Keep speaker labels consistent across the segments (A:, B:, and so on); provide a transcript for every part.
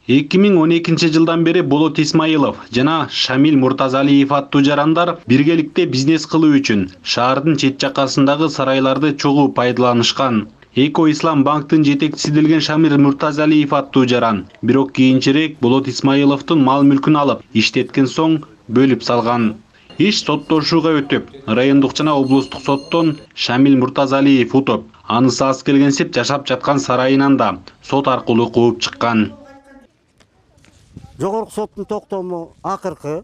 A: 2012 жылдан бери Болот Исмаилов жана Шамил Муртазалиев аттуу жарандар биргеликте бизнес кылуу үчүн шаардын чет жакасындагы сарайларды чогуу пайдаланышкан. Эко Ислам банктын жетекчиси делген Шамил Муртазалиев аттуу жаран бирок кийинчерээк Болот Исмаиловдун мал-мүлкүн алып, иштеткен соң бөлүп салган. Иш соттошууга өтүп, райондук жана облустук соттон Шамил Муртазалиев утуп, анысы аз келгенсип жашап жаткан сарайынан да сот аркылуу кууп чыккан.
B: Жогорку соттун токтому акыркы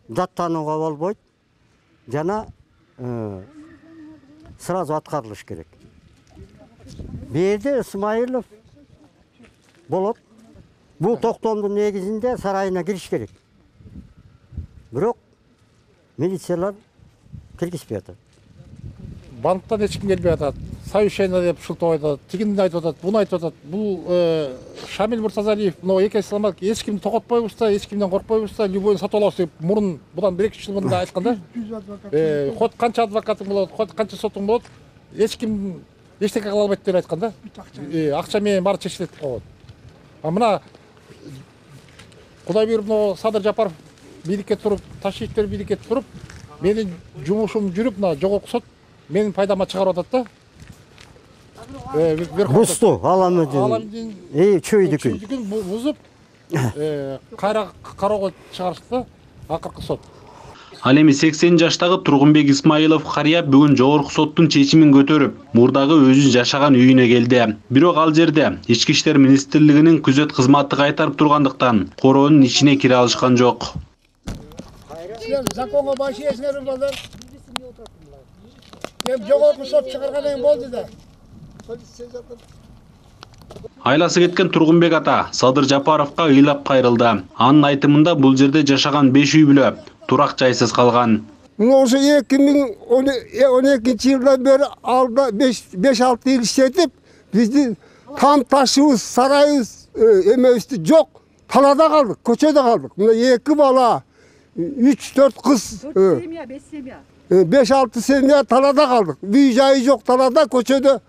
B: жаттанууга болбойт жана сразу аткарылыш керек. Берде Исмаилов болот. Бул токтомдун негизинде сарайына кириш керек. Бирок милициялар киргизбей атат.
C: Банктан эч ким келбей атат. Совещание деп шылтоо айтат, тигинди айтып атат, буну айтып атат. Бул Шамил Муртазалиев, мына эки исламак эч кимди токотпойбуз да, эч кимден коркпойбуз да, любойн сатып алабыз деп мурун будан 1-2 жыл мурда айткан да. Хот канча адвокатың болот, хот канча сотуң болот, эч ким эчтеке кыла албайт деп айткан да. Акча менен баары чечилет деп койгон. А мына Кудай буйруп мына Садыр Жапаров бийликке туруп, Ташиевтер бийликке туруп, менин жумушум жүрүп мына жогорку сот менин пайдама чыгарып атат да.
B: Бусту аламын. Чөйдүкүн
C: бузуп, кайра кароого чыгарышты акыркы сот.
A: Ал эми 80 жаштагы Тургунбек Исмаилов карыя бүгүн жогорку соттун чечимин көтөрүп, мурдагы өзү жашаган үйүнө келди. Бирок ал жерде Ички иштер министрлигинин күзөт кызматы кайтарып тургандыктан короонун ичине кире алышкан жок.
D: Законго баш ийесиңер балдар. Жогорку сот чыгаргандан болду да.
A: Айласы кеткен Тургунбек ата Садыр Жапаровго ыйлап кайрылды. Анын айтымында бул жерде жашаган 5 үй бүлө турак жайсыз калган.
D: Ошо 2012-жылдан бери алда 5-6 жыл иштетип, биздин там ташыбыз, сарайыбыз, эмебизди жок. Талада калдык, көчөдө калдык. Мына 2 бала, 3-4 кыз, 5-6 семья талада калдык. Үй жайы жок талада, көчөдө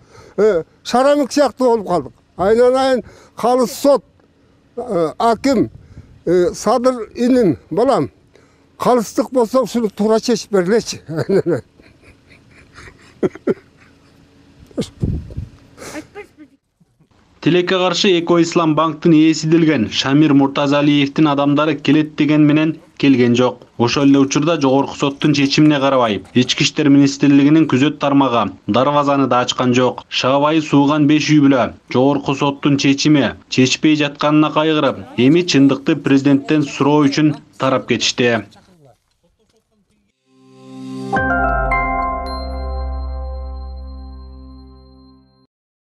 D: шарамык сыяктуу болуп калдык. Айнан калыс сот, аким, Садыр иним, балам, калыстык болсо ушуну туура чечип бергилечи.
A: Тилекке каршы Эко Ислам банктын ээси делген Шамир Муртазалиевдин адамдары келет деген менен келген жок. Ошол эле учурда жогорку соттун чечимине карабай, Ички иштер министрлигинин күзөт тармагы дарбазаны да ачкан жок. Шабайы сууган 5 үй бүлө жогорку соттун чечими чечпей жатканына кайгырып, эми чындыкты президенттен суроо үчүн тарап кетишти.